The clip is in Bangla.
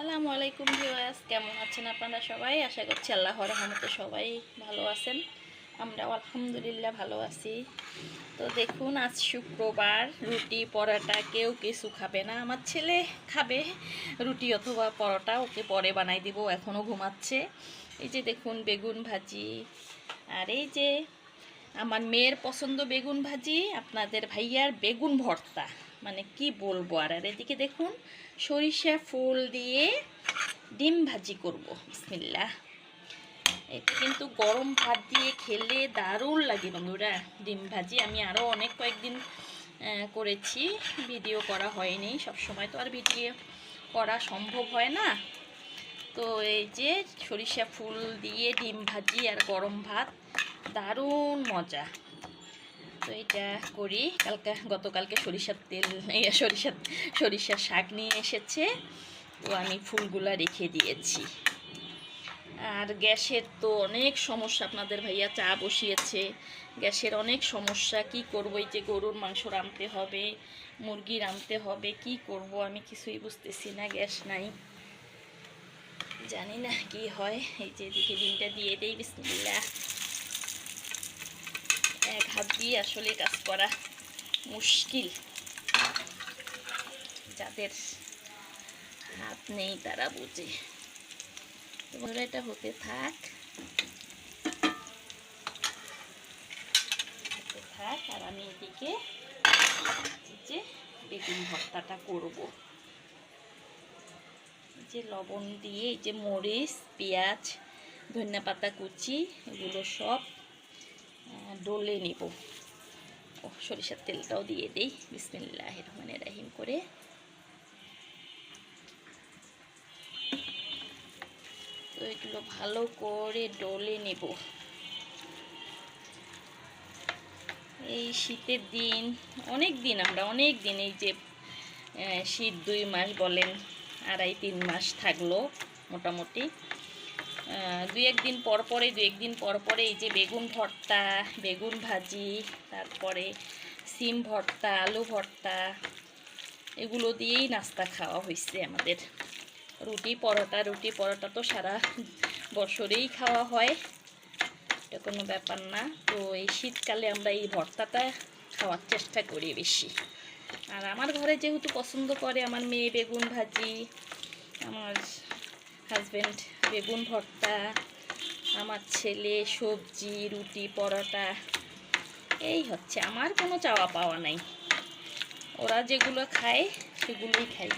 আসসালামু আলাইকুম ভিউয়ার্স, কেমন আছেন আপনারা সবাই? আশা করছি আল্লাহর রহমতে সবাই ভালো আছেন। আমরাও আলহামদুলিল্লাহ ভালো আছি। তো দেখুন, আজ শুক্রবার, রুটি পরোটা কেউ কিছু খাবে না। আমার ছেলে খাবে রুটি অথবা পরোটা, ওকে পরে বানাই দিব, এখনও ঘুমাচ্ছে। এই যে দেখুন বেগুন ভাজি, আর এই যে আমার মেয়ের পছন্দ বেগুন ভাজি, আপনাদের ভাইয়ার বেগুন ভর্তা, মানে কি বলবো। আর এদিকে দেখুন সরিষা ফুল দিয়ে ডিম ভাজি করব। বিসমিল্লাহ। এটা কিন্তু গরম ভাত দিয়ে খেলে দারুণ লাগে বন্ধুরা। ডিম ভাজি আমি আরও অনেক কয়েকদিন করেছি, ভিডিও করা হয়নি। সব সময় তো আর ভিডিও করা সম্ভব হয় না। তো এই যে সরিষা ফুল দিয়ে ডিম ভাজি আর গরম ভাত, দারুণ মজা। তো এটা করি। গতকালকে সরিষার তেল, সরিষার শাক নিয়ে এসেছে, তো আমি ফুলগুলা রেখে দিয়েছি। আর গ্যাসের তো অনেক সমস্যা, আপনাদের ভাইয়া চা বসিয়েছে, গ্যাসের অনেক সমস্যা। কি করব, এই যে গরুর মাংস রাঁধতে হবে, মুরগি রাঁধতে হবে, কি করব আমি কিছুই বুঝতেছি না, গ্যাস নাই, জানি না কি হয়। এই যে এদিকে ডিমটা দিয়ে দেই। বিসমিল্লাহ। এক হাত দিয়ে আসলে কাজ করা মুশকিল, যাদের হাত নেই তারা বুঝে। তোমার এটা হতে থাক, আর আমি এদিকে যে বেগুন ভর্তাটা করব। যে লবণ দিয়ে, এই যে মরিচ, পেঁয়াজ, ধনিয়া পাতা কুচি, এগুলো সব ডলে নেব। ও সরিষার তেলটাও দিয়ে দেই। বিসমিল্লাহির রহমানির রহিম করে তো এগুলো ভালো করে ডলে নেব। এই শীতের দিন, অনেক দিন এই যে শীত 2 মাস বলেন, 2.5-3 মাস থাকলো মোটামুটি। দু একদিন পর পরে এই যে বেগুন ভর্তা, বেগুন ভাজি, তারপরে সিম ভর্তা, আলু ভর্তা, এগুলো দিয়েই নাস্তা খাওয়া হয়েছে আমাদের। রুটি পরোটা তো সারা বছরেই খাওয়া হয়, এটা কোনো ব্যাপার না। তো এই শীতকালে আমরা এই ভর্তাটা খাওয়ার চেষ্টা করি বেশি। আর আমার ঘরে যেহেতু পছন্দ করে আমার মেয়ে বেগুন ভাজি, আমার হাজব্যান্ড বেগুন ভর্তা, আমার ছেলে সবজি, রুটি পরোটা, এই হচ্ছে। আমার কোনো চাওয়া পাওয়া নাই, ওরা যেগুলো খায় সেগুলোই খাই।